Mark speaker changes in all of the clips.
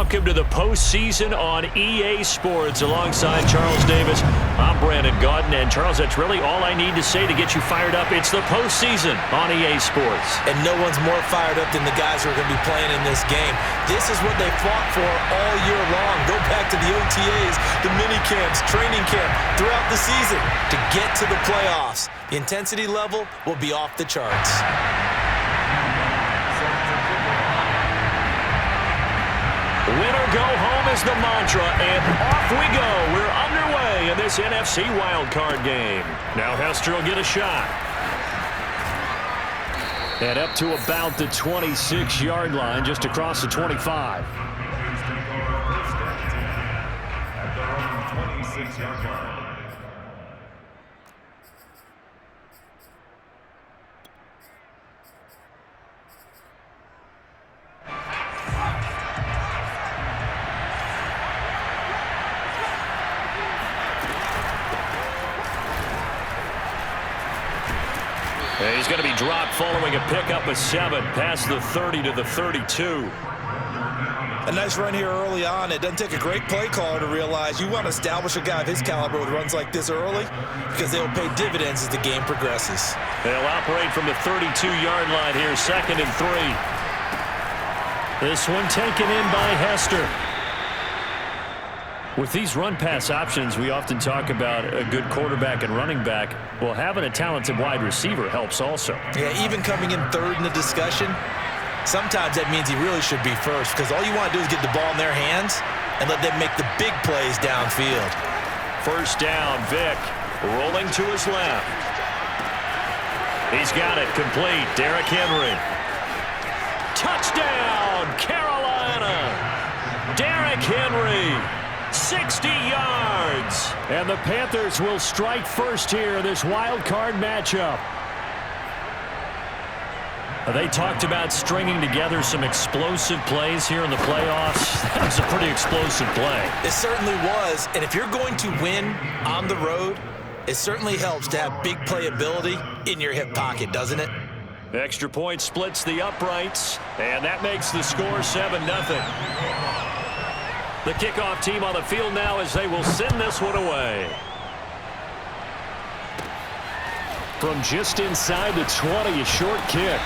Speaker 1: welcome to the postseason on EA Sports. Alongside Charles Davis, I'm Brandon Gaudin. And Charles, that's really all I need to say to get you fired up. It's the postseason on EA Sports.
Speaker 2: And no one's more fired up than the guys who are going to be playing in this game. This is what they fought for all year long. Go back to the OTAs, the mini camps, training camp, throughout the season to get to the playoffs. The intensity level will be off the charts.
Speaker 1: Winner go home is the mantra, and off we go. We're underway in this NFC wildcard game. Now Hester will get a shot. And up to about the 26-yard line, just across the 25. At the 26-yard line. He's going to be dropped following a pickup of 7 past the 30 to the 32.
Speaker 2: A nice run here early on. It doesn't take a great play caller to realize you want to establish a guy of his caliber with runs like this early because they'll pay dividends as the game progresses.
Speaker 1: They'll operate from the 32-yard line here, 2nd and 3. This one taken in by Hester. With these run-pass options, we often talk about a good quarterback and running back. Well, having a talented wide receiver helps also.
Speaker 2: Yeah, even coming in third in the discussion, sometimes that means he really should be first because all you want to do is get the ball in their hands and let them make the big plays downfield.
Speaker 1: First down, Vick rolling to his left. He's got it complete. Derrick Henry. Touchdown, Carolina. Derrick Henry. 60 yards. And the Panthers will strike first here in this wild card matchup. They talked about stringing together some explosive plays here in the playoffs. That was a pretty explosive play.
Speaker 2: It certainly was. And if you're going to win on the road, it certainly helps to have big playability in your hip pocket, doesn't it?
Speaker 1: Extra point splits the uprights, and that makes the score 7-0. The kickoff team on the field now as they will send this one away. From just inside the 20, a short kick.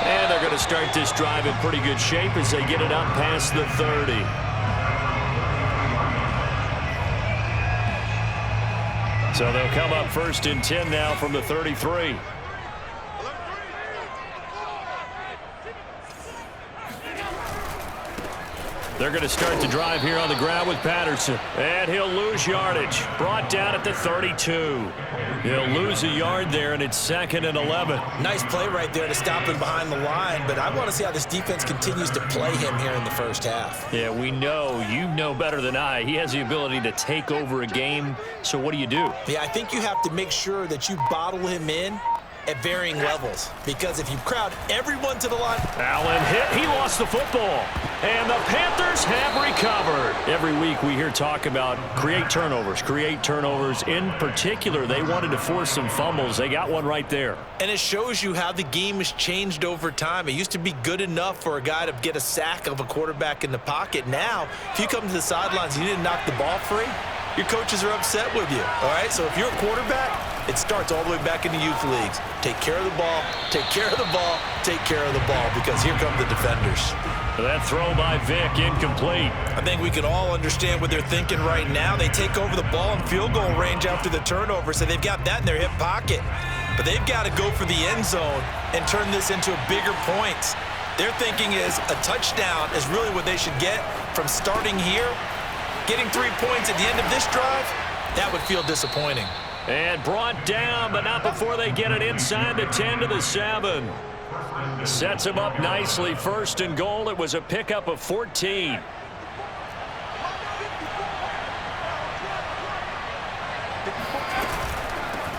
Speaker 1: And they're going to start this drive in pretty good shape as they get it up past the 30. So they'll come up 1st and 10 now from the 33. They're going to start the drive here on the ground with Patterson. And he'll lose yardage. Brought down at the 32. He'll lose a yard there, and it's 2nd and 11.
Speaker 2: Nice play right there to stop him behind the line, but I want to see how this defense continues to play him here in the first half.
Speaker 1: Yeah, we know. You know better than I. He has the ability to take over a game, so what do you do?
Speaker 2: Yeah, I think you have to make sure that you bottle him in at varying levels, because if you crowd everyone to the line.
Speaker 1: Allen hit. He lost the football. And the Panthers have recovered. Every week we hear talk about create turnovers. In particular, they wanted to force some fumbles. They got one right there.
Speaker 2: And it shows you how the game has changed over time. It used to be good enough for a guy to get a sack of a quarterback in the pocket. Now, if you come to the sidelines and you didn't knock the ball free, your coaches are upset with you. All right, so if you're a quarterback, it starts all the way back in the youth leagues. Take care of the ball, take care of the ball, take care of the ball, because here come the defenders.
Speaker 1: That throw by Vick, incomplete.
Speaker 2: I think we can all understand what they're thinking right now. They take over the ball in field goal range after the turnover, so they've got that in their hip pocket. But they've got to go for the end zone and turn this into a bigger points. Their thinking is a touchdown is really what they should get from starting here. Getting 3 points at the end of this drive, that would feel disappointing.
Speaker 1: And brought down, but not before they get it inside the 10 to the 7. Sets him up nicely. 1st and goal. It was a pickup of 14.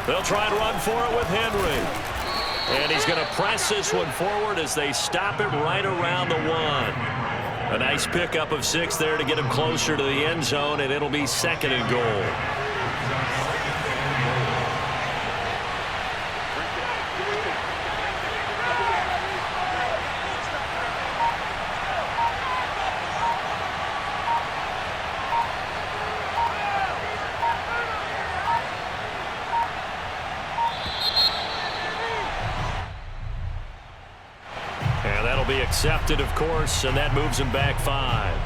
Speaker 1: They'll try and run for it with Henry. And he's going to press this one forward as they stop him right around the 1. A nice pickup of 6 there to get him closer to the end zone, and it'll be 2nd and goal. be accepted, of course, and that moves him back 5.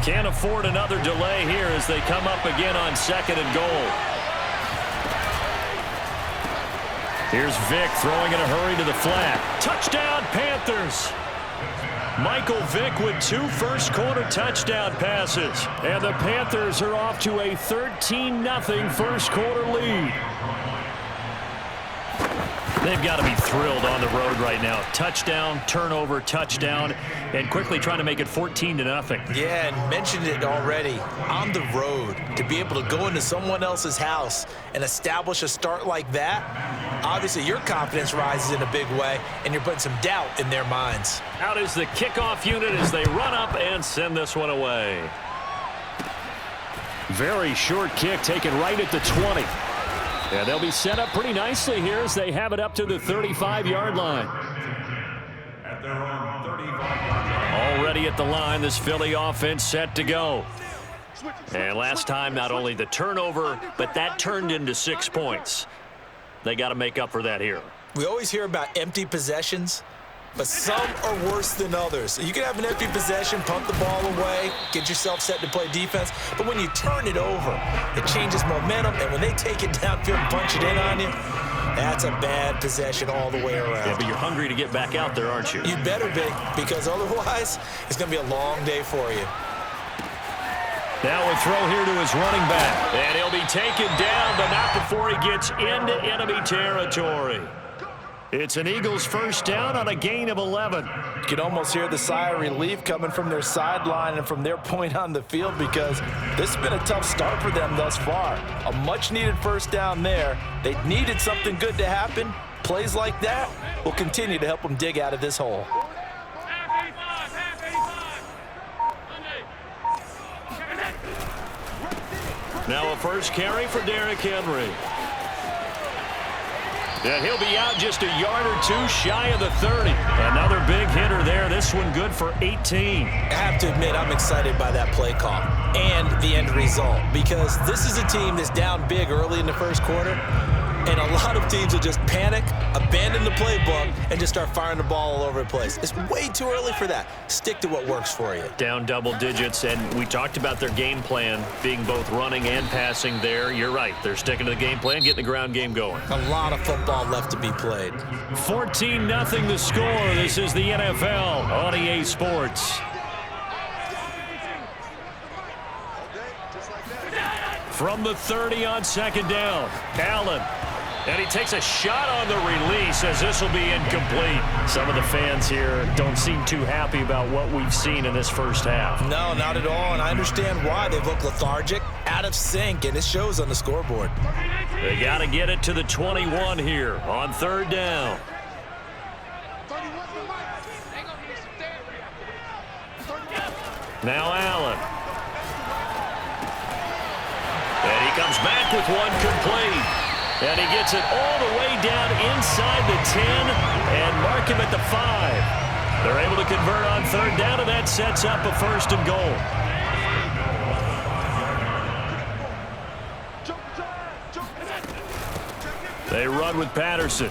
Speaker 1: Can't afford another delay here as they come up again on 2nd and goal. Here's Vick throwing in a hurry to the flat. Touchdown, Panthers! Michael Vick with 2 first-quarter touchdown passes. And the Panthers are off to a 13-0 first-quarter lead. They've got to be thrilled on the road right now. Touchdown, turnover, touchdown, and quickly trying to make it 14-0.
Speaker 2: Yeah, and mentioned it already. On the road, to be able to go into someone else's house and establish a start like that, obviously your confidence rises in a big way, and you're putting some doubt in their minds.
Speaker 1: Out is the kickoff unit as they run up and send this one away. Very short kick taken right at the 20. Yeah, they'll be set up pretty nicely here as they have it up to the 35-yard line. Already at the line, this Philly offense set to go. And last time, not only the turnover, but that turned into 6 points. They got to make up for that here.
Speaker 2: We always hear about empty possessions, but some are worse than others. You can have an empty possession, pump the ball away, get yourself set to play defense, but when you turn it over, it changes momentum, and when they take it downfield and punch it in on you, that's a bad possession all the way around.
Speaker 1: Yeah, but you're hungry to get back out there, aren't you?
Speaker 2: You'd better be, because otherwise, it's going to be a long day for you.
Speaker 1: Now a throw here to his running back, and he'll be taken down, but not before he gets into enemy territory. It's an Eagles first down on a gain of 11.
Speaker 2: You can almost hear the sigh of relief coming from their sideline and from their point on the field because this has been a tough start for them thus far. A much-needed first down there. They needed something good to happen. Plays like that will continue to help them dig out of this hole.
Speaker 1: Now a first carry for Derrick Henry. And he'll be out just a yard or two shy of the 30. Another big hitter there. This one good for 18.
Speaker 2: I have to admit, I'm excited by that play call and the end result because this is a team that's down big early in the first quarter, and a lot of teams will just panic, abandon the playbook, and just start firing the ball all over the place. It's way too early for that. Stick to what works for you.
Speaker 1: Down double digits, and we talked about their game plan being both running and passing there. You're right. They're sticking to the game plan, getting the ground game going.
Speaker 2: A lot of football left to be played.
Speaker 1: 14-0 the score. This is the NFL on EA Sports. From the 30 on 2nd down, Allen. And he takes a shot on the release as this will be incomplete. Some of the fans here don't seem too happy about what we've seen in this first half.
Speaker 2: No, not at all, and I understand why. They look lethargic, out of sync, and it shows on the scoreboard.
Speaker 1: They got to get it to the 21 here on 3rd down. Now Allen. And he comes back with one complete. And he gets it all the way down inside the 10 and mark him at the 5. They're able to convert on 3rd down, and that sets up a 1st and goal. They run with Patterson.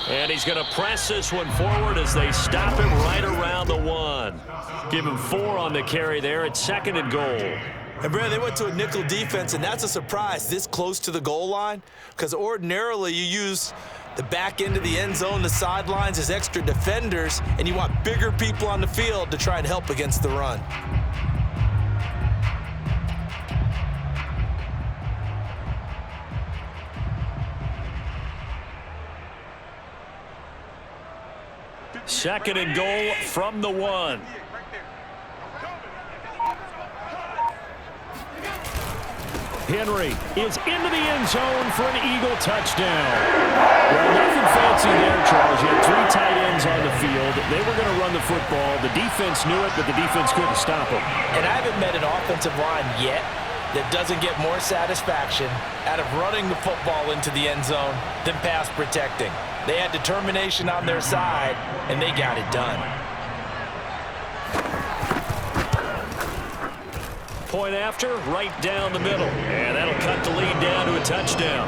Speaker 1: And he's going to press this one forward as they stop him right around the 1. Give him 4 on the carry there at 2nd and goal.
Speaker 2: And, Brad, they went to a nickel defense, and that's a surprise this close to the goal line because ordinarily you use the back end of the end zone, the sidelines as extra defenders, and you want bigger people on the field to try and help against the run.
Speaker 1: Second and goal from the 1. Henry is into the end zone for an Eagle touchdown. Well, nothing fancy there, Charles. You had 3 tight ends on the field. They were going to run the football. The defense knew it, but the defense couldn't stop them.
Speaker 2: And I haven't met an offensive line yet that doesn't get more satisfaction out of running the football into the end zone than pass protecting. They had determination on their side, and they got it done.
Speaker 1: Point after, right down the middle. And that'll cut the lead down to a touchdown.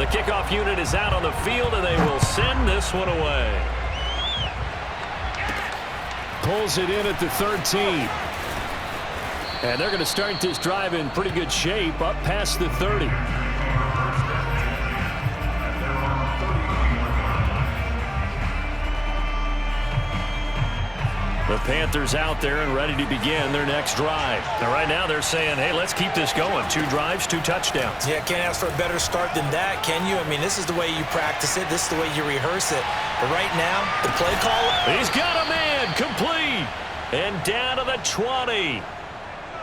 Speaker 1: The kickoff unit is out on the field, and they will send this one away.
Speaker 3: Pulls it in at the 13. And they're going to start this drive in pretty good shape up past the 30.
Speaker 1: The Panthers out there and ready to begin their next drive. Now, right now they're saying, hey, let's keep this going. 2 drives, 2 touchdowns.
Speaker 2: Yeah, can't ask for a better start than that, can you? I mean, this is the way you practice it. This is the way you rehearse it. But right now, the play caller.
Speaker 1: He's got a man, complete, and down to the 20.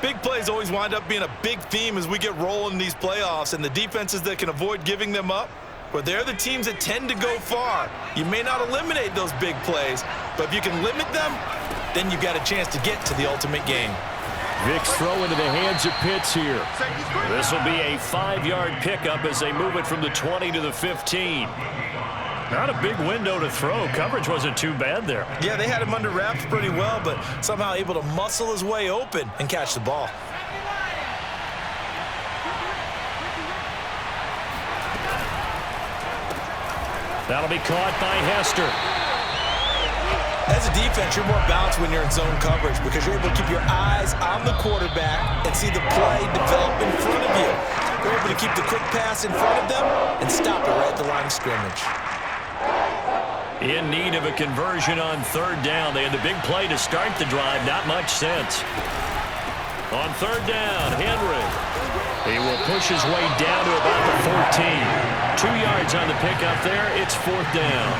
Speaker 2: Big plays always wind up being a big theme as we get rolling in these playoffs, and the defenses that can avoid giving them up, well, they're the teams that tend to go far. You may not eliminate those big plays, but if you can limit them, then you've got a chance to get to the ultimate game.
Speaker 3: Vick's throw into the hands of Pitts here.
Speaker 1: This will be a 5-yard pickup as they move it from the 20 to the 15. Not a big window to throw. Coverage wasn't too bad there.
Speaker 2: Yeah, they had him under wraps pretty well, but somehow able to muscle his way open and catch the ball.
Speaker 1: That'll be caught by Hester.
Speaker 2: As a defense, you're more balanced when you're in zone coverage because you're able to keep your eyes on the quarterback and see the play develop in front of you. You're able to keep the quick pass in front of them and stop it right at the line of scrimmage.
Speaker 1: In need of a conversion on 3rd down. They had the big play to start the drive. Not much sense. On 3rd down, Henry. He will push his way down to about the 14. 2 yards on the pickup there. It's 4th down.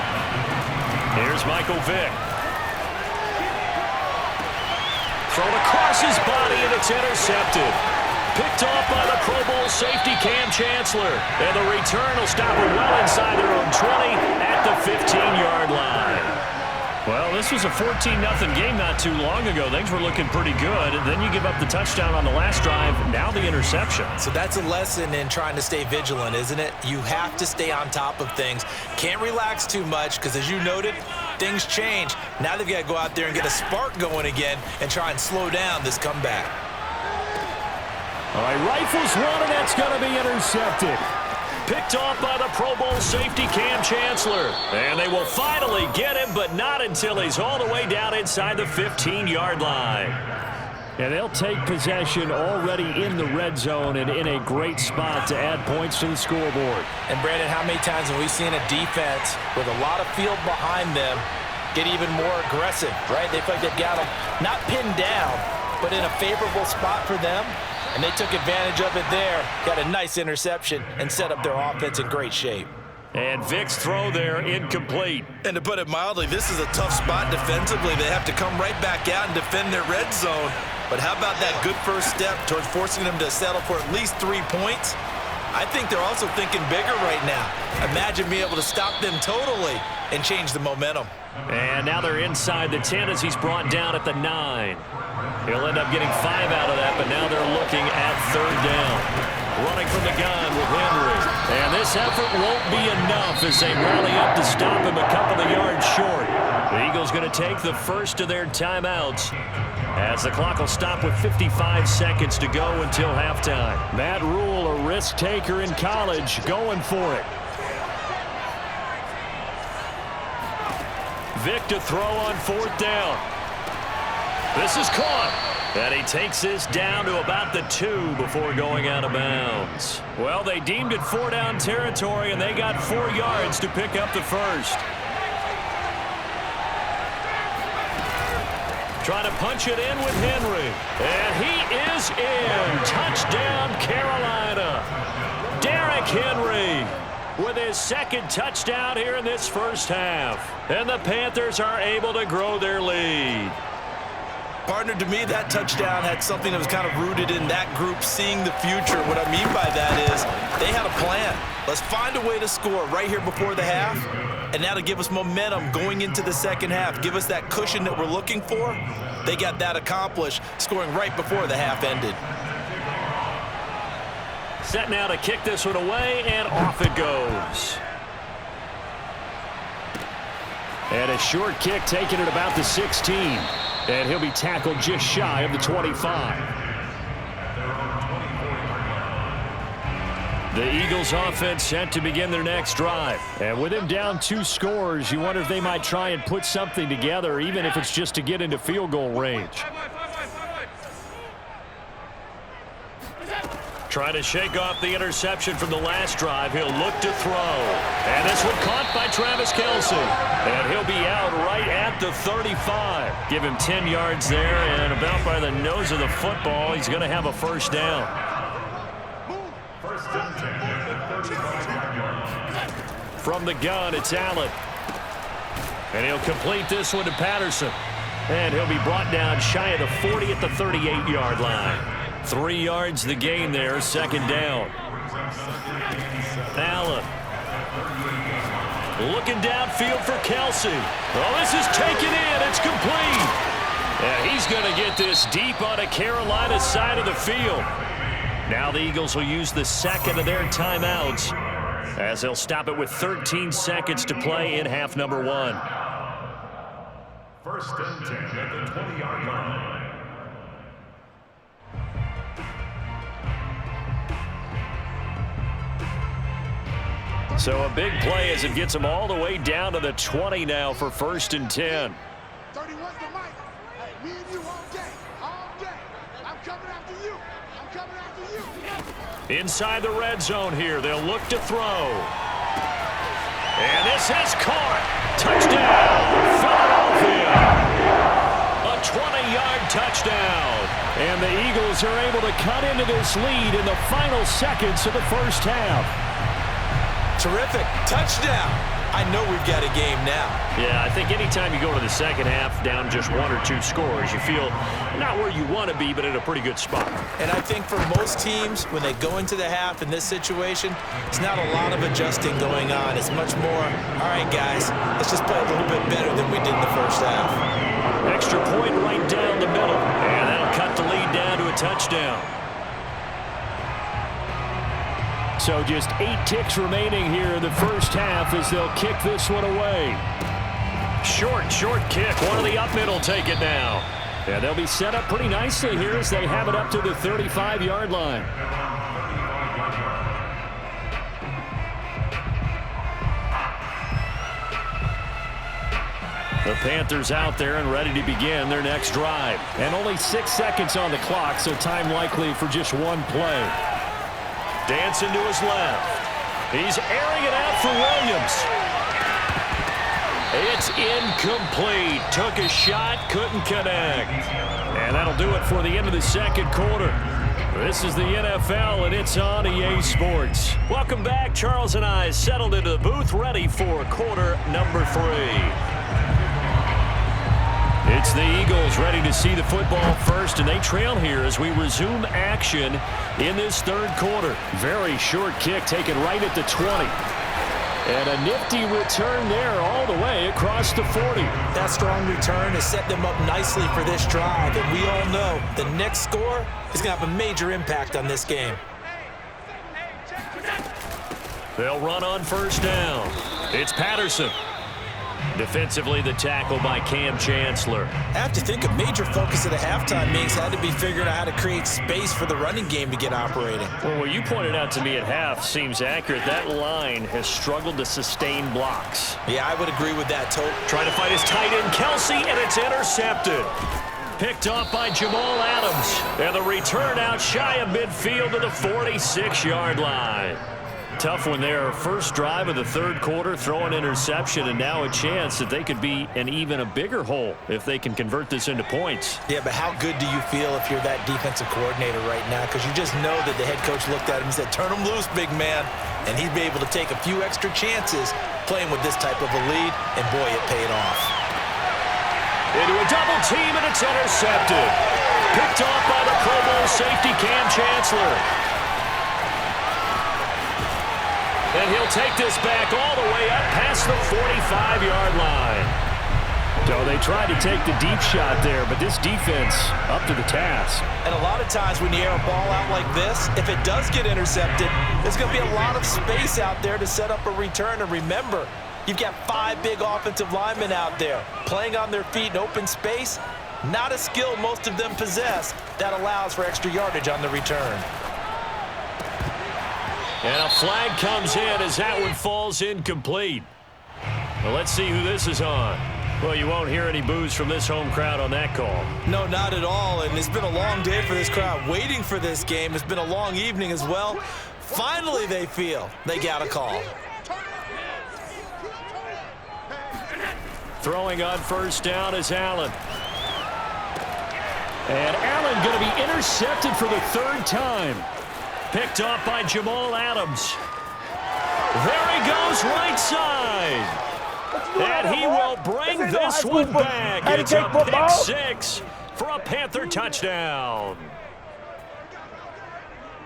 Speaker 1: Here's Michael Vick. Thrown across his body, and it's intercepted. Picked off by the Pro Bowl safety Cam Chancellor. And the return will stop it well inside their own 20 at the 15-yard line. Well, this was a 14-0 game not too long ago. Things were looking pretty good. And then you give up the touchdown on the last drive. Now the interception.
Speaker 2: So that's a lesson in trying to stay vigilant, isn't it? You have to stay on top of things. Can't relax too much because, as you noted, things change. Now they've got to go out there and get a spark going again and try and slow down this comeback.
Speaker 3: All right, rifles one, and that's going to be intercepted.
Speaker 1: Picked off by the Pro Bowl safety Cam Chancellor. And they will finally get him, but not until he's all the way down inside the 15-yard line.
Speaker 3: And they'll take possession already in the red zone and in a great spot to add points to the scoreboard.
Speaker 2: And, Brandon, how many times have we seen a defense with a lot of field behind them get even more aggressive, right? They feel like they've got them not pinned down, but in a favorable spot for them. And they took advantage of it there, got a nice interception, and set up their offense in great shape.
Speaker 1: And Vick's throw there incomplete.
Speaker 2: And to put it mildly, this is a tough spot defensively. They have to come right back out and defend their red zone. But how about that good first step towards forcing them to settle for at least 3 points? I think they're also thinking bigger right now. Imagine being able to stop them totally and change the momentum.
Speaker 1: And now they're inside the 10 as he's brought down at the 9. He'll end up getting 5 out of that, but now they're looking at 3rd down. Running from the gun with Henry. And this effort won't be enough as they rally up to stop him a couple of yards short. The Eagles going to take the first of their timeouts as the clock will stop with 55 seconds to go until halftime.
Speaker 3: Matt Rule, a risk taker in college, going for it.
Speaker 1: Vick to throw on 4th down. This is caught. And he takes this down to about the 2 before going out of bounds. Well, they deemed it 4-down territory, and they got 4 yards to pick up the first. Trying to punch it in with Henry. And he is in. Touchdown, Carolina. Derrick Henry with his 2nd touchdown here in this first half. And the Panthers are able to grow their lead.
Speaker 2: Partner, to me, that touchdown had something that was kind of rooted in that group seeing the future. What I mean by that is they had a plan. Let's find a way to score right here before the half, and that'll give us momentum going into the second half. Give us that cushion that we're looking for. They got that accomplished, scoring right before the half ended.
Speaker 1: Set now to kick this one away, and off it goes.
Speaker 3: And a short kick taken at about the 16. And he'll be tackled just shy of the 25. The Eagles offense set to begin their next drive. And with him down 2 scores, you wonder if they might try and put something together, even if it's just to get into field goal range.
Speaker 1: Trying to shake off the interception from the last drive. He'll look to throw. And this one caught by Travis Kelce. And he'll be out right at the 35. Give him 10 yards there, and about by the nose of the football, he's going to have a first down. From the gun, it's Allen. And he'll complete this one to Patterson. And he'll be brought down shy of the 40 at the 38-yard line. 3 yards the gain there, second down. Allen. Looking downfield for Kelce. Oh, this is taken in. It's complete. And he's going to get this deep on a Carolina side of the field. Now the Eagles will use the second of their timeouts as they'll stop it with 13 seconds to play in half number 1.
Speaker 4: First and 10 at the 20-yard line.
Speaker 1: So a big play as it gets them all the way down to the 20 now for first and 10.
Speaker 5: 31's the mic. Hey, me and you all day. All day. I'm coming after you. I'm coming after you.
Speaker 1: Inside the red zone here. They'll look to throw. And this is caught. Touchdown, Philadelphia. A 20-yard touchdown.
Speaker 3: And the Eagles are able to cut into this lead in the final seconds of the first half.
Speaker 2: Terrific. Touchdown. I know we've got a game now.
Speaker 1: Yeah, I think anytime you go to the second half down just 1 or 2 scores, you feel not where you want to be, but in a pretty good spot.
Speaker 2: And I think for most teams, when they go into the half in this situation, it's not a lot of adjusting going on. It's much more, all right, guys, let's just play a little bit better than we did in the first half.
Speaker 1: Extra point right down the middle, and that'll cut the lead down to a touchdown.
Speaker 3: So just 8 ticks remaining here in the first half as they'll kick this one away.
Speaker 1: Short kick. One of the up middle take it now.
Speaker 3: Yeah, they'll be set up pretty nicely here as they have it up to the 35-yard line.
Speaker 1: The Panthers out there and ready to begin their next drive.
Speaker 3: And only 6 seconds on the clock, so time likely for just one play.
Speaker 1: Dancing to his left. He's airing it out for Williams. It's incomplete. Took a shot, couldn't connect.
Speaker 3: And that'll do it for the end of the second quarter. This is the NFL, and it's on EA Sports.
Speaker 1: Welcome back. Charles and I settled into the booth, ready for quarter number 3. It's the Eagles ready to see the football first, and they trail here as we resume action in this third quarter.
Speaker 3: Very short kick taken right at the 20. And a nifty return there all the way across the 40.
Speaker 2: That strong return has set them up nicely for this drive, and we all know the next score is going to have a major impact on this game.
Speaker 1: They'll run on first down. It's Patterson. Defensively, the tackle by Cam Chancellor.
Speaker 2: I have to think a major focus of the halftime meetings had to be figuring out how to create space for the running game to get operating.
Speaker 1: Well, what you pointed out to me at half seems accurate. That line has struggled to sustain blocks.
Speaker 2: Yeah, I would agree with that, Tote.
Speaker 1: Trying to find his tight end, Kelce, and it's intercepted. Picked off by Jamal Adams. And the return out shy of midfield to the 46-yard line. Tough one there. First drive of the third quarter, throw an interception, and now a chance that they could be in even a bigger hole if they can convert this into points.
Speaker 2: Yeah, but how good do you feel if you're that defensive coordinator right now? Because you just know that the head coach looked at him and said, turn him loose, big man. And he'd be able to take a few extra chances playing with this type of a lead, and boy, it paid off.
Speaker 1: Into a double team, and it's intercepted. Picked off by the Pro Bowl safety, Cam Chancellor. And he'll take this back all the way up past the 45-yard line.
Speaker 3: So they tried to take the deep shot there, but this defense up to the task.
Speaker 2: And a lot of times when you air a ball out like this, if it does get intercepted, there's going to be a lot of space out there to set up a return. And remember, you've got 5 big offensive linemen out there playing on their feet in open space. Not a skill most of them possess that allows for extra yardage on the return.
Speaker 3: And a flag comes in as that one falls incomplete. Well, let's see who this is on. Well, you won't hear any boos from this home crowd on that call.
Speaker 2: No, not at all, and it's been a long day for this crowd waiting for this game. It's been a long evening as well. Finally, they feel they got a call.
Speaker 3: Throwing on first down is Allen. And Allen going to be intercepted for the third time. Picked off by Jamal Adams. There he goes, right side. And he will bring this one back. It's a pick six for a Panther touchdown.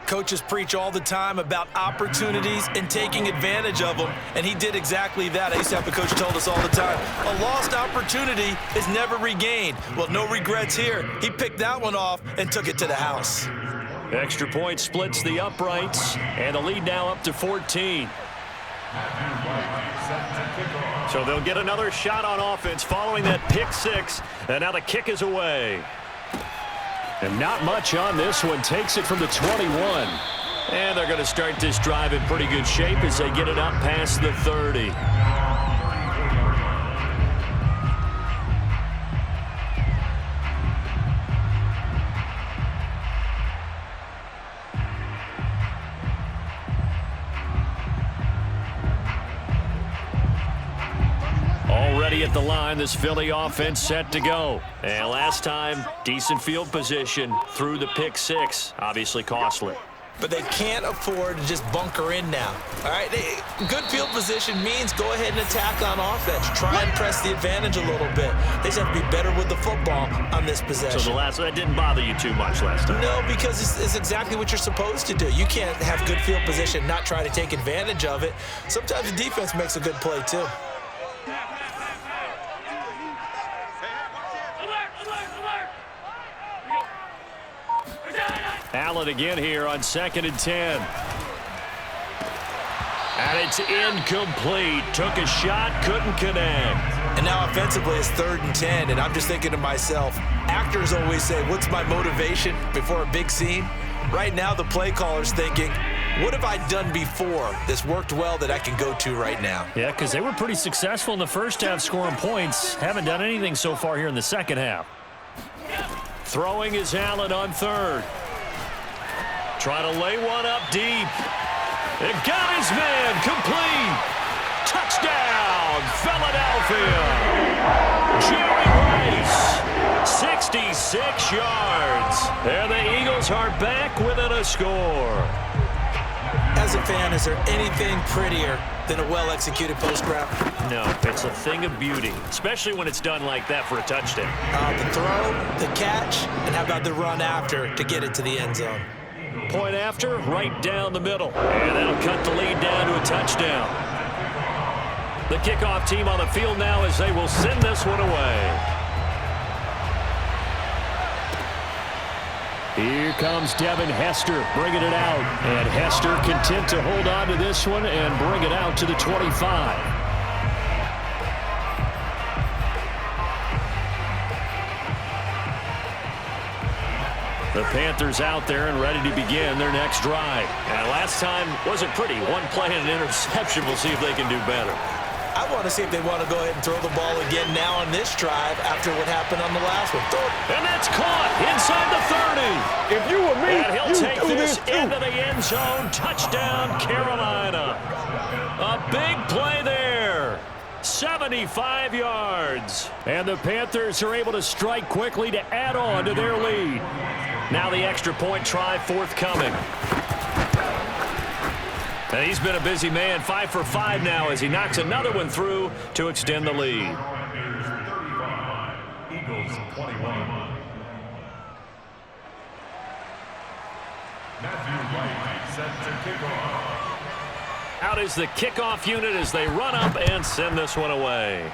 Speaker 2: Coaches preach all the time about opportunities and taking advantage of them, and he did exactly that. I used to have a coach told us all the time, a lost opportunity is never regained. Well, no regrets here. He picked that one off and took it to the house.
Speaker 3: Extra point splits the uprights, and the lead now up to 14. So they'll get another shot on offense following that pick six, and now the kick is away. And not much on this one. Takes it from the 21. And they're going to start this drive in pretty good shape as they get it up past the 30. Already at the line, this Philly offense set to go. And last time, decent field position through the pick six. Obviously costly.
Speaker 2: But they can't afford to just bunker in now. All right, good field position means go ahead and attack on offense. Try and press the advantage a little bit. They just have to be better with the football on this possession.
Speaker 3: So that didn't bother you too much last time?
Speaker 2: No, because it's exactly what you're supposed to do. You can't have good field position, not try to take advantage of it. Sometimes the defense makes a good play too.
Speaker 3: Allen again here on 2nd and 10. And it's incomplete. Took a shot, couldn't connect.
Speaker 2: And now offensively it's 3rd and 10, and I'm just thinking to myself, actors always say, what's my motivation before a big scene? Right now the play caller's thinking, what have I done before this worked well that I can go to right now?
Speaker 3: Yeah, because they were pretty successful in the first half scoring points. Haven't done anything so far here in the second half. Throwing is Allen on 3rd. Trying to lay one up deep. It got his man complete. Touchdown, Philadelphia. Jerry Rice, 66 yards. And the Eagles are back within a score.
Speaker 2: As a fan, is there anything prettier than a well-executed post route?
Speaker 3: No, it's a thing of beauty, especially when it's done like that for a touchdown.
Speaker 2: The throw, the catch, and how about the run after to get it to the end zone?
Speaker 3: Point after, right down the middle. And that'll cut the lead down to a touchdown. The kickoff team on the field now as they will send this one away. Here comes Devin Hester bringing it out. And Hester content to hold on to this one and bring it out to the 25. The Panthers out there and ready to begin their next drive. And last time wasn't pretty. One play and an interception. We'll see if they can do better.
Speaker 2: I want to see if they want to go ahead and throw the ball again now on this drive after what happened on the last one.
Speaker 3: And that's caught inside the 30.
Speaker 6: If you were me,
Speaker 3: and he'll take this
Speaker 6: too.
Speaker 3: into the end zone. Touchdown, Carolina. A big play there. 75 yards. And the Panthers are able to strike quickly to add on to their lead. Now the extra point try forthcoming. And he's been a busy man, 5 for 5 now as he knocks another one through to extend the lead.
Speaker 4: Eagles 21. Matthew Wright set to kick off.
Speaker 3: Out is the kickoff unit as they run up and send this one away.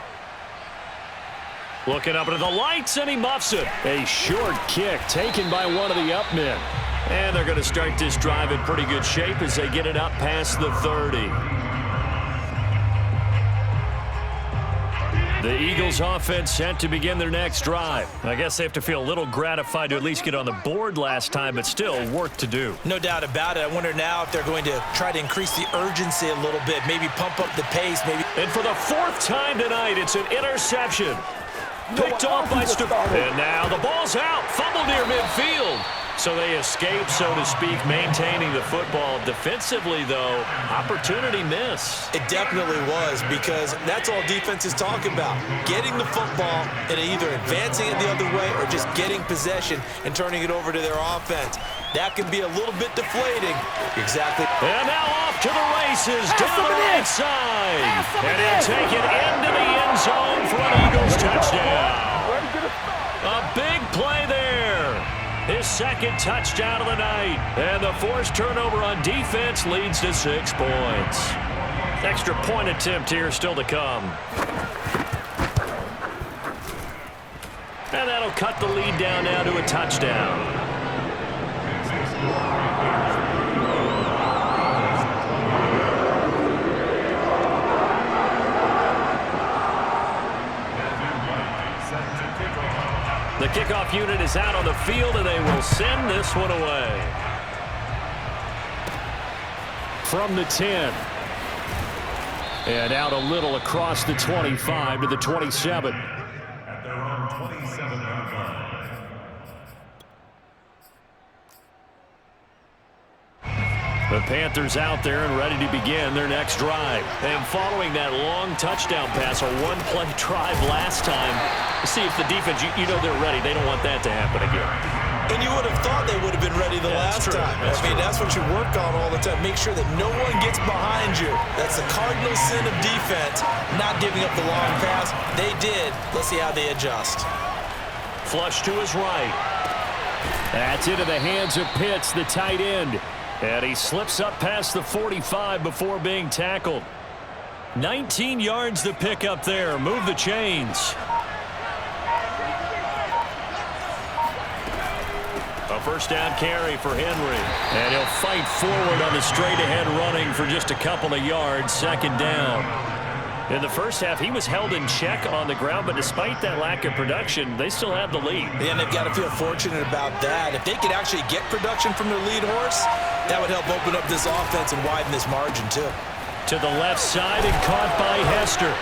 Speaker 3: Looking up into the lights, and he muffs it. A short kick taken by one of the up men. And they're going to start this drive in pretty good shape as they get it up past the 30. The Eagles offense set to begin their next drive. I guess they have to feel a little gratified to at least get on the board last time, but still work to do.
Speaker 2: No doubt about it. I wonder now if they're going to try to increase the urgency a little bit, maybe pump up the pace. Maybe.
Speaker 3: And for the fourth time tonight, it's an interception. Picked off by Stephon. And now the ball's out. Fumble near midfield. So they escape, so to speak, maintaining the football. Defensively, though, opportunity miss.
Speaker 2: It definitely was, because that's all defenses talk about. Getting the football and either advancing it the other way or just getting possession and turning it over to their offense. That can be a little bit deflating. Exactly.
Speaker 3: And now off to the races down the right side. And he'll take it into the end zone for an Eagles touchdown. A big play there. His second touchdown of the night. And the forced turnover on defense leads to 6 points. Extra point attempt here still to come. And that'll cut the lead down now to a touchdown. The kickoff unit is out on the field, and they will send this one away. From the 10. And out a little across the 25 to the 27.
Speaker 4: At their own 27-yard line.
Speaker 3: The Panthers out there and ready to begin their next drive. And following that long touchdown pass, a one-play drive last time, see if the defense, you know they're ready. They don't want that to happen again.
Speaker 2: And you would have thought they would have been ready the last time. That's what you work on all the time. Make sure that no one gets behind you. That's the cardinal sin of defense, not giving up the long pass. They did. Let's see how they adjust.
Speaker 3: Flush to his right. That's into the hands of Pitts, the tight end. And he slips up past the 45 before being tackled. 19 yards to pick up there. Move the chains. A first down carry for Henry. And he'll fight forward on the straight-ahead running for just a couple of yards. Second down. In the first half, he was held in check on the ground, but despite that lack of production, they still have the lead.
Speaker 2: And they've got to feel fortunate about that. If they could actually get production from their lead horse, that would help open up this offense and widen this margin, too.
Speaker 3: To the left side and caught by Hester.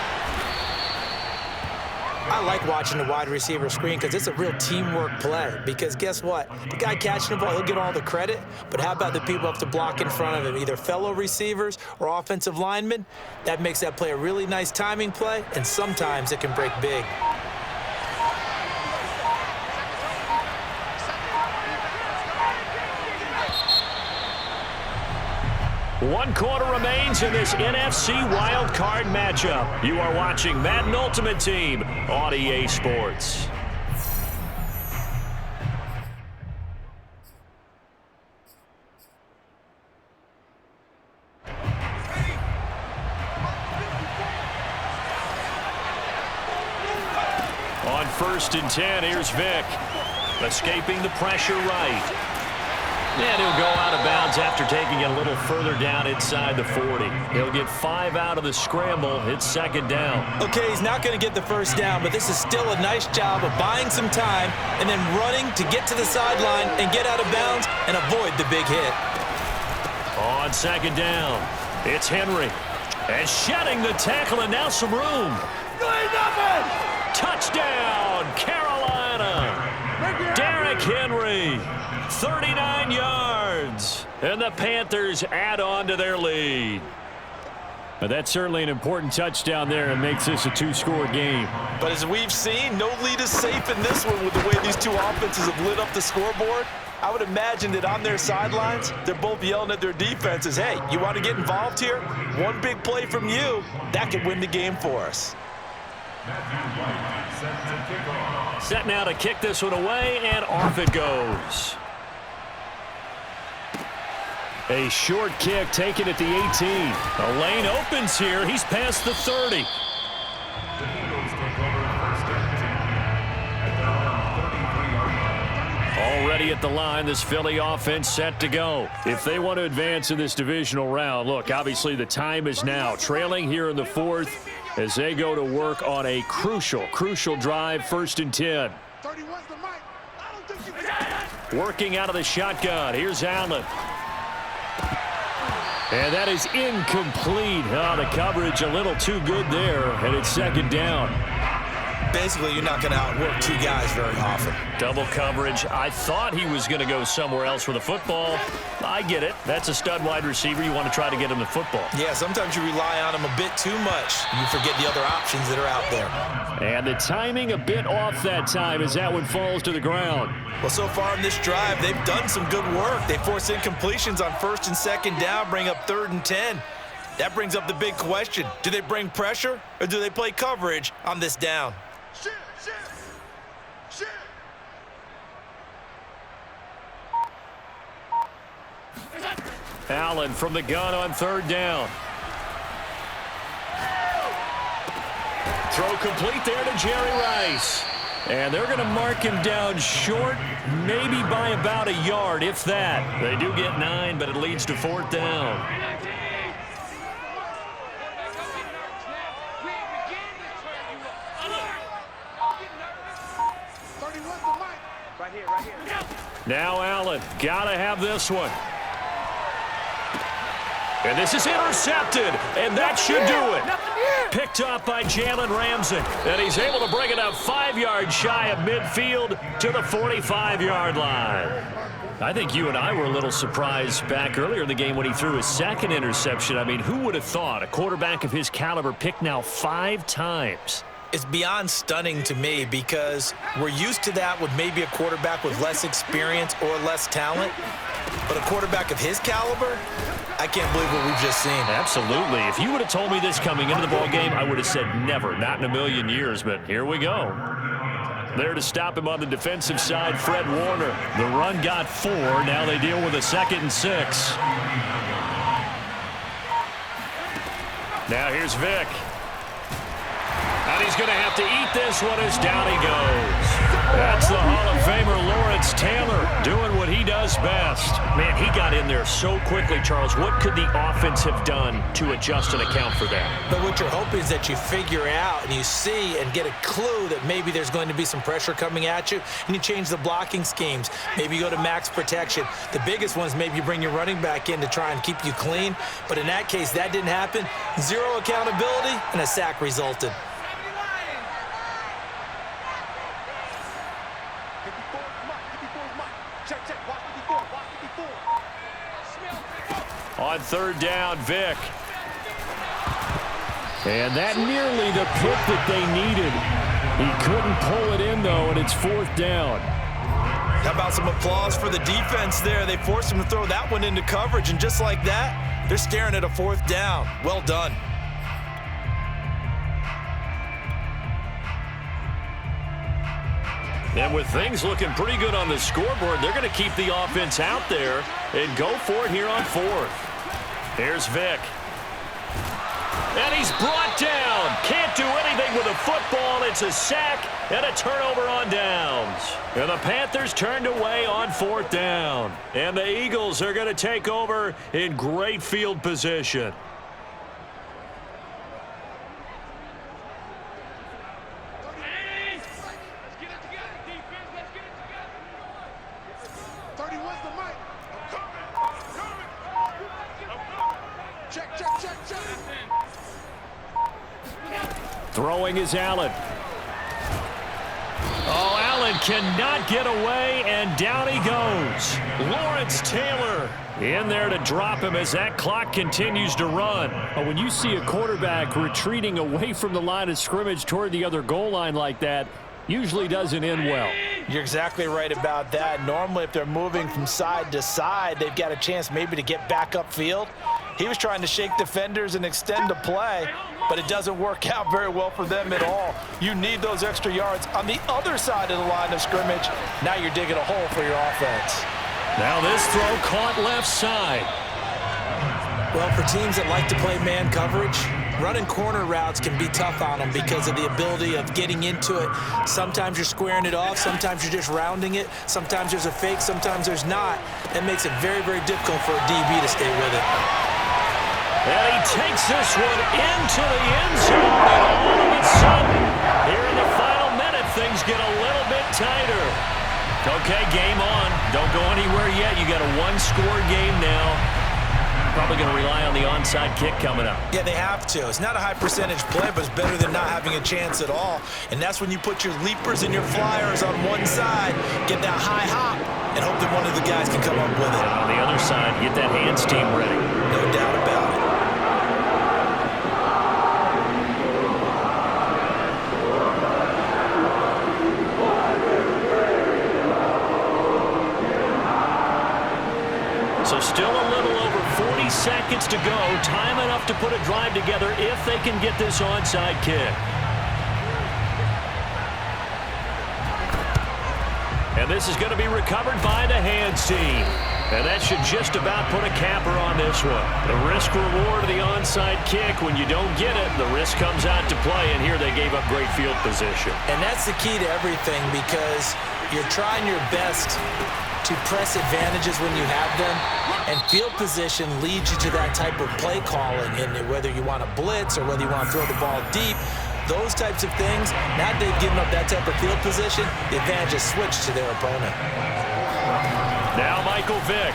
Speaker 2: I like watching the wide receiver screen because it's a real teamwork play. Because guess what? The guy catching the ball, he'll get all the credit. But how about the people who have to block in front of him, either fellow receivers or offensive linemen? That makes that play a really nice timing play, and sometimes it can break big.
Speaker 3: One quarter remains in this NFC Wild Card matchup. You are watching Madden Ultimate Team on EA Sports. On 1st and 10, here's Vick. Escaping the pressure right. And he'll go out of bounds after taking it a little further down inside the 40. He'll get 5 out of the scramble. It's second down.
Speaker 2: Okay, he's not going to get the first down, but this is still a nice job of buying some time and then running to get to the sideline and get out of bounds and avoid the big hit.
Speaker 3: On second down, it's Henry. And shedding the tackle, and now some room. Touchdown, Carolina. Derrick Henry. 39 yards, and the Panthers add on to their lead. But that's certainly an important touchdown there and makes this a 2-score game.
Speaker 2: But as we've seen, no lead is safe in this one with the way these two offenses have lit up the scoreboard. I would imagine that on their sidelines, they're both yelling at their defenses, hey, you want to get involved here? One big play from you, that could win the game for us.
Speaker 3: Set now to kick this one away, and off it goes. A short kick taken at the 18. A lane opens here. He's past the 30. Already at the line, this Philly offense set to go. If they want to advance in this divisional round, look, obviously the time is now. Trailing here in the 4th, as they go to work on a crucial drive, 1st and 10.
Speaker 5: 31's the mic. I don't think you can.
Speaker 3: Working out of the shotgun. Here's Allen. And that is incomplete. Oh, the coverage a little too good there, and it's 2nd down.
Speaker 2: Basically, you're not going to outwork two guys very often.
Speaker 3: Double coverage. I thought he was going to go somewhere else with the football. I get it. That's a stud wide receiver. You want to try to get him the football.
Speaker 2: Yeah, sometimes you rely on him a bit too much. You forget the other options that are out there.
Speaker 3: And the timing a bit off that time as that one falls to the ground.
Speaker 2: Well, so far in this drive, they've done some good work. They force incompletions on 1st and 2nd down, bring up 3rd and 10. That brings up the big question. Do they bring pressure or do they play coverage on this down?
Speaker 5: Shit.
Speaker 3: Allen from the gun on 3rd down. Throw complete there to Jerry Rice. And they're going to mark him down short, maybe by about a yard, if that. They do get 9, but it leads to 4th down. Now Allen, gotta have this one. And this is intercepted, and that should do it. Picked up by Jalen Ramsey, and he's able to bring it up 5 yards shy of midfield to the 45-yard line. I think you and I were a little surprised back earlier in the game when he threw his 2nd interception. I mean, who would have thought a quarterback of his caliber picked now 5 times?
Speaker 2: It's beyond stunning to me because we're used to that with maybe a quarterback with less experience or less talent. But a quarterback of his caliber, I can't believe what we've just seen.
Speaker 3: Absolutely. If you would have told me this coming into the ballgame, I would have said never, not in a million years. But here we go. There to stop him on the defensive side, Fred Warner. The run got 4. Now they deal with a 2nd and 6. Now here's Vick. And he's going to have to eat this one as down he goes. That's the Hall of Famer Lawrence Taylor doing what he does best. Man, he got in there so quickly, Charles. What could the offense have done to adjust and account for that?
Speaker 2: But what you're hoping is that you figure out and you see and get a clue that maybe there's going to be some pressure coming at you, and you change the blocking schemes. Maybe you go to max protection. The biggest one is maybe you bring your running back in to try and keep you clean. But in that case, that didn't happen. 0 accountability, and a sack resulted.
Speaker 3: On 3rd down, Vick. And that nearly the pick that they needed. He couldn't pull it in, though, and it's 4th down.
Speaker 2: How about some applause for the defense there? They forced him to throw that one into coverage, and just like that, they're staring at a 4th down. Well done.
Speaker 3: And with things looking pretty good on the scoreboard, they're going to keep the offense out there and go for it here on 4th. Here's Vick. And he's brought down. Can't do anything with a football. It's a sack and a turnover on downs. And the Panthers turned away on 4th down. And the Eagles are going to take over in great field position. Throwing is Allen. Oh, Allen cannot get away, and down he goes. Lawrence Taylor in there to drop him as that clock continues to run. But when you see a quarterback retreating away from the line of scrimmage toward the other goal line like that, usually doesn't end well.
Speaker 2: You're exactly right about that. Normally, if they're moving from side to side, they've got a chance maybe to get back upfield. He was trying to shake defenders and extend the play, but it doesn't work out very well for them at all. You need those extra yards on the other side of the line of scrimmage. Now you're digging a hole for your offense.
Speaker 3: Now this throw caught left side.
Speaker 2: Well, for teams that like to play man coverage, running corner routes can be tough on them because of the ability of getting into it. Sometimes you're squaring it off. Sometimes you're just rounding it. Sometimes there's a fake. Sometimes there's not. That makes it very, very difficult for a DB to stay with it.
Speaker 3: And he takes this one into the end zone, and all of a sudden, here in the final minute, things get a little bit tighter. Okay, game on. Don't go anywhere yet. You got a one-score game now. Probably going to rely on the onside kick coming up.
Speaker 2: Yeah, they have to. It's not a high-percentage play, but it's better than not having a chance at all. And that's when you put your leapers and your flyers on one side, get that high hop, and hope that one of the guys can come up with it.
Speaker 3: And on the other side, get that hands team ready.
Speaker 2: No doubt about it.
Speaker 3: So still a little over 40 seconds to go. Time enough to put a drive together if they can get this onside kick. And this is going to be recovered by the hands team. And that should just about put a capper on this one. The risk-reward of the onside kick, when you don't get it, the risk comes out to play, and here they gave up great field position.
Speaker 2: And that's the key to everything, because you're trying your best to press advantages when you have them, and field position leads you to that type of play calling, and whether you want to blitz or whether you want to throw the ball deep, those types of things, now they've given up that type of field position, the advantage is switched to their opponent.
Speaker 3: Now Michael Vick.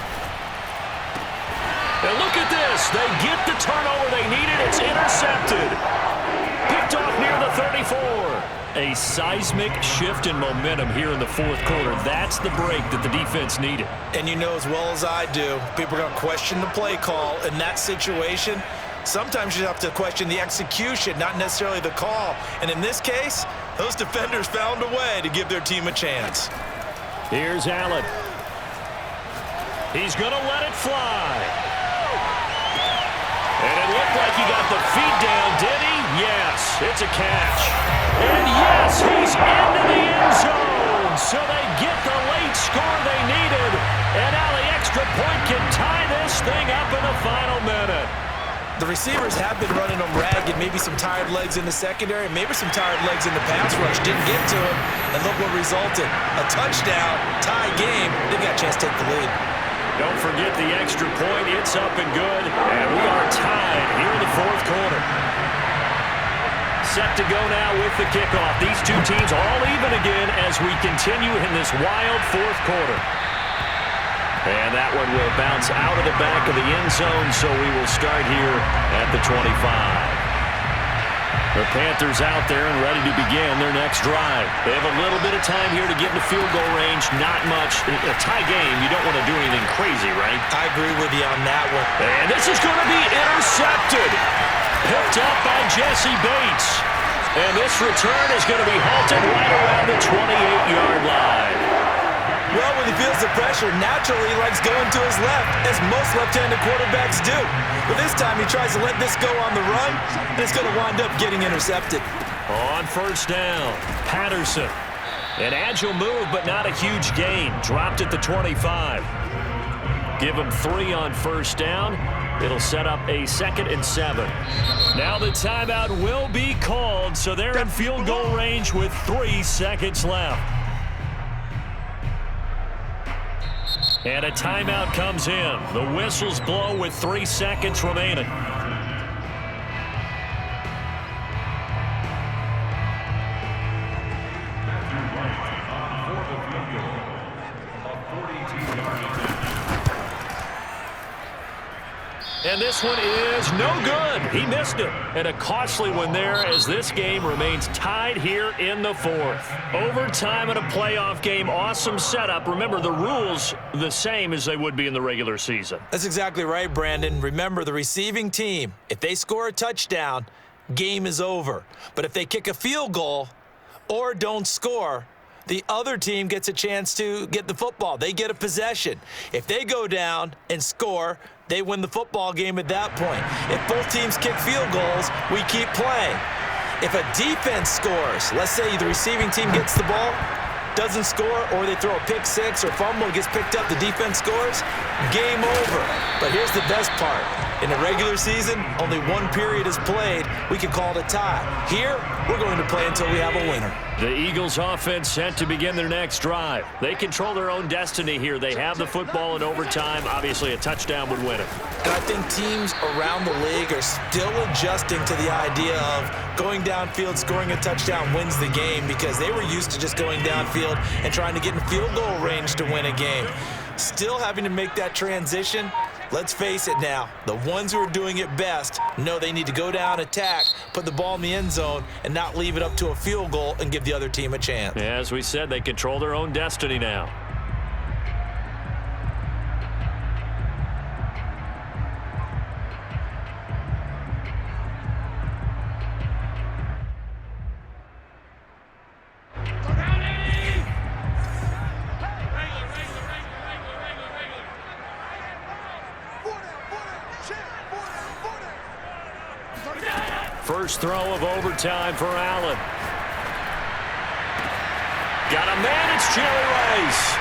Speaker 3: And look at this. They get the turnover they needed. It's intercepted. Picked off near the 34. A seismic shift in momentum here in the fourth quarter. That's the break that the defense needed.
Speaker 2: And you know as well as I do, people are going to question the play call in that situation. Sometimes you have to question the execution, not necessarily the call. And in this case, those defenders found a way to give their team a chance.
Speaker 3: Here's Allen. He's going to let it fly. And it looked like he got the feet down, did he? Yes, it's a catch. And yes, he's into the end zone. So they get the late score they needed. And now the extra point can tie this thing up in the final minute.
Speaker 2: The receivers have been running them ragged, maybe some tired legs in the secondary, maybe some tired legs in the pass rush. Didn't get to him, and look what resulted. A touchdown, tie game. They've got a chance to take the lead.
Speaker 3: Don't forget the extra point. It's up and good, and we are tied here in the fourth quarter. Set to go now with the kickoff. These two teams all even again as we continue in this wild fourth quarter. And that one will bounce out of the back of the end zone, so we will start here at the 25. The Panthers out there and ready to begin their next drive. They have a little bit of time here to get into field goal range. Not much. In a tie game, you don't want to do anything crazy, right?
Speaker 2: I agree with you on that one.
Speaker 3: And this is going to be intercepted. Picked up by Jesse Bates. And this return is going to be halted right around the 28-yard line.
Speaker 2: Well, when he feels the pressure, naturally he likes going to his left, as most left-handed quarterbacks do. But this time he tries to let this go on the run, and it's going to wind up getting intercepted.
Speaker 3: On first down, Patterson. An agile move, but not a huge gain. Dropped at the 25. Give him 3 on first down. It'll set up a 2nd and 7. Now the timeout will be called, so they're in field goal range with 3 seconds left. And a timeout comes in. The whistles blow with 3 seconds remaining. And this one is no good. He missed it. And a costly one there as this game remains tied here in the fourth. Overtime in a playoff game. Awesome setup. Remember, the rules the same as they would be in the regular season.
Speaker 2: That's exactly right, Brandon. Remember, the receiving team, if they score a touchdown, game is over. But if they kick a field goal or don't score, the other team gets a chance to get the football. They get a possession. If they go down and score, they win the football game at that point. If both teams kick field goals, we keep playing. If a defense scores, let's say the receiving team gets the ball, doesn't score, or they throw a pick six or fumble, gets picked up, the defense scores, game over. But here's the best part. In the regular season, only one period is played. We can call it a tie. Here, we're going to play until we have a winner.
Speaker 3: The Eagles offense set to begin their next drive. They control their own destiny here. They have the football in overtime. Obviously, a touchdown would win it.
Speaker 2: And I think teams around the league are still adjusting to the idea of going downfield, scoring a touchdown wins the game, because they were used to just going downfield and trying to get in field goal range to win a game. Still having to make that transition. Let's face it now, the ones who are doing it best know they need to go down, attack, put the ball in the end zone, and not leave it up to a field goal and give the other team a chance.
Speaker 3: As we said, they control their own destiny now. First throw of overtime for Allen. Got a man, it's Jerry Rice.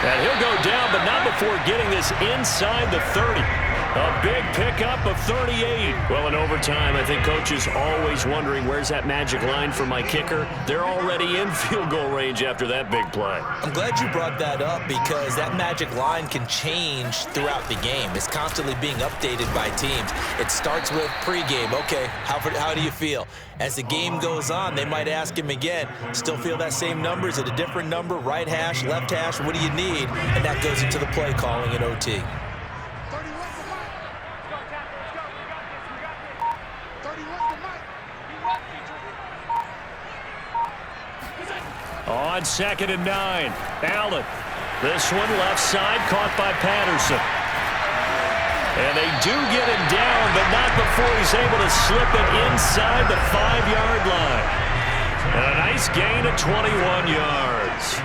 Speaker 3: And he'll go down, but not before getting this inside the 30. A big pickup of 38. Well, in overtime, I think Coach is always wondering, where's that magic line for my kicker? They're already in field goal range after that big play.
Speaker 2: I'm glad you brought that up, because that magic line can change throughout the game. It's constantly being updated by teams. It starts with pregame. Okay, how do you feel? As the game goes on, they might ask him again, still feel that same number? Is it a different number? Right hash, left hash, what do you need? And that goes into the play calling in OT.
Speaker 3: On 2nd and 9, Allen. This one left side, caught by Patterson. And they do get him down, but not before he's able to slip it inside the 5-yard line. And a nice gain of 21 yards.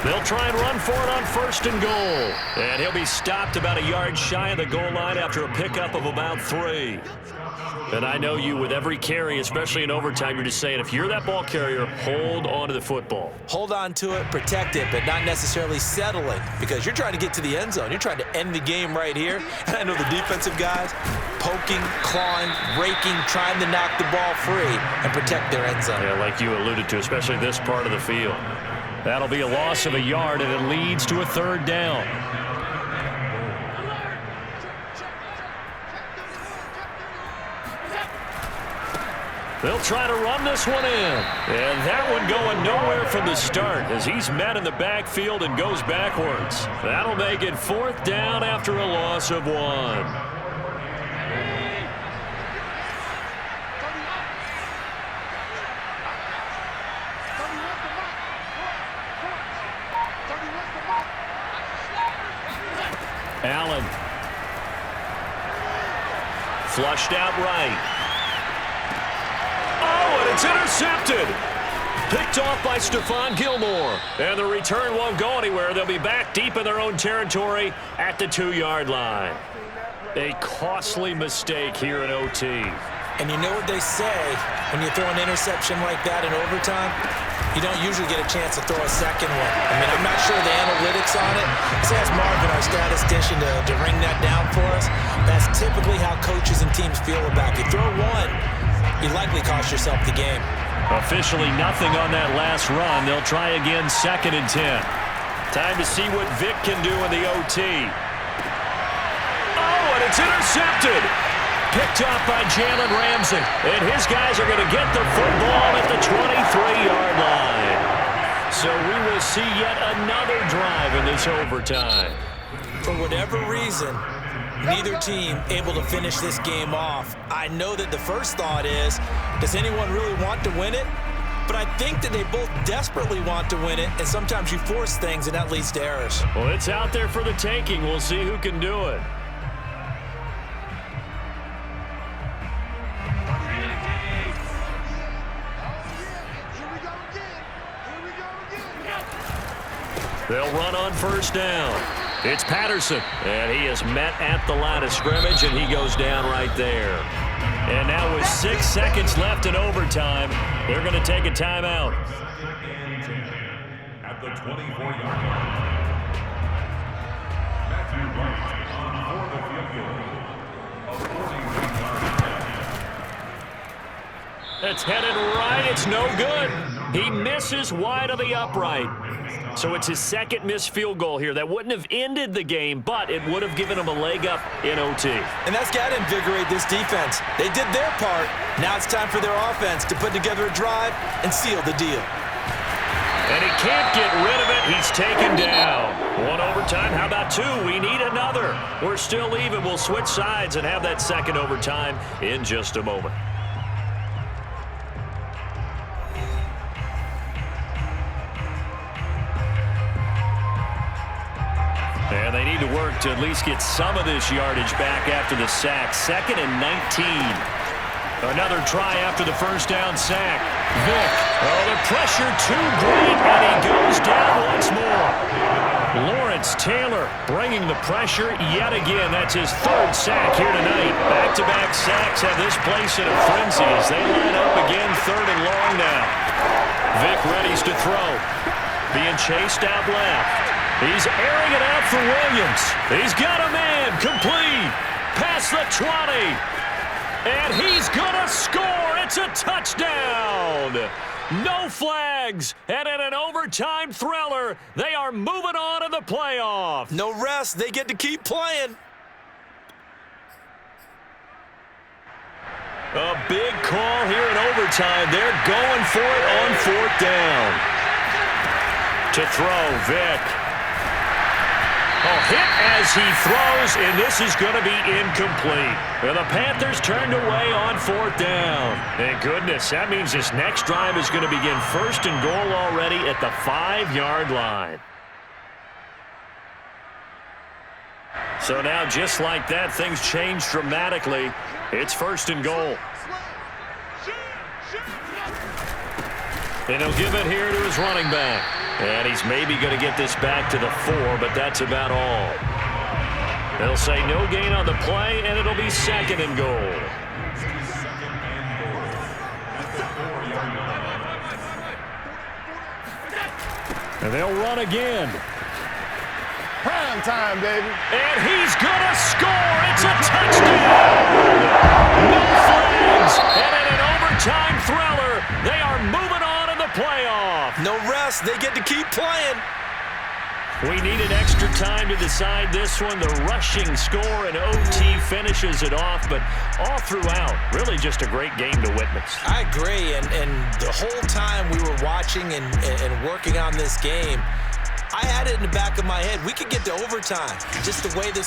Speaker 3: They'll try and run for it on 1st and goal. And he'll be stopped about a yard shy of the goal line after a pickup of about 3. And I know you, with every carry, especially in overtime, you're just saying, if you're that ball carrier, hold on to the football.
Speaker 2: Hold on to it, protect it, but not necessarily settling, because you're trying to get to the end zone. You're trying to end the game right here. And I know the defensive guys poking, clawing, raking, trying to knock the ball free and protect their end zone.
Speaker 3: Yeah, like you alluded to, especially this part of the field. That'll be a loss of a yard, and it leads to a 3rd down. They'll try to run this one in. And that one going nowhere from the start as he's met in the backfield and goes backwards. That'll make it 4th down after a loss of 1. Allen. Flushed out right. Oh, and it's intercepted. Picked off by Stephon Gilmore. And the return won't go anywhere. They'll be back deep in their own territory at the 2-yard line. A costly mistake here in OT.
Speaker 2: And you know what they say, when you throw an interception like that in overtime, you don't usually get a chance to throw a second one. I mean, I'm not sure the analytics on it. Let's ask Marvin, our statistician, to ring that down for us. That's typically how coaches and teams feel about it. You throw one, you likely cost yourself the game.
Speaker 3: Officially nothing on that last run. They'll try again 2nd and 10. Time to see what Vic can do in the OT. Oh, and it's intercepted. Picked off by Jalen Ramsey. And his guys are going to get the football at the 23-yard line. So we will see yet another drive in this overtime.
Speaker 2: For whatever reason, neither team able to finish this game off. I know that the first thought is, does anyone really want to win it? But I think that they both desperately want to win it, and sometimes you force things, and that leads to errors.
Speaker 3: Well, it's out there for the taking. We'll see who can do it. They'll run on 1st down. It's Patterson, and he is met at the line of scrimmage, and he goes down right there. And now with 6 seconds left in overtime, they're going to take a timeout.
Speaker 4: At the 24-yard line, Matthew Wright on
Speaker 3: It's headed right. It's no good. He misses wide of the upright. So it's his second missed field goal here. That wouldn't have ended the game, but it would have given him a leg up in OT.
Speaker 2: And that's got to invigorate this defense. They did their part. Now it's time for their offense to put together a drive and seal the deal.
Speaker 3: And he can't get rid of it. He's taken down. One overtime. How about two? We need another. We're still even. We'll switch sides and have that second overtime in just a moment. And they need to work to at least get some of this yardage back after the sack. 2nd and 19. Another try after the first down sack. Vick. Oh, the pressure too great, and he goes down once more. Lawrence Taylor bringing the pressure yet again. That's his 3rd sack here tonight. Back-to-back sacks have this place in a frenzy as they line up again 3rd and long now. Vick readies to throw. Being chased out left. He's airing it out for Williams. He's got a man. Complete. Past the 20. And he's going to score. It's a touchdown. No flags. And in an overtime thriller, they are moving on to the playoffs.
Speaker 2: No rest. They get to keep playing.
Speaker 3: A big call here in overtime. They're going for it on 4th down. To throw, Vick. Hit as he throws, and this is going to be incomplete. Well, the Panthers turned away on 4th down. Thank goodness. That means this next drive is going to begin 1st and goal already at the 5-yard line. So now, just like that, things change dramatically. It's 1st and goal. And he'll give it here to his running back. And he's maybe going to get this back to the 4, but that's about all. They'll say no gain on the play, and it'll be 2nd and goal. And they'll run again.
Speaker 5: Prime time, baby.
Speaker 3: And he's going to score. It's a touchdown. No flags. And in an overtime thriller, they are moving on in the playoff.
Speaker 2: No rest. They get to keep playing.
Speaker 3: We needed extra time to decide this one. The rushing score and OT finishes it off, but all throughout, really just a great game to witness.
Speaker 2: I agree, and the whole time we were watching and working on this game, I had it in the back of my head. We could get to overtime, just the way this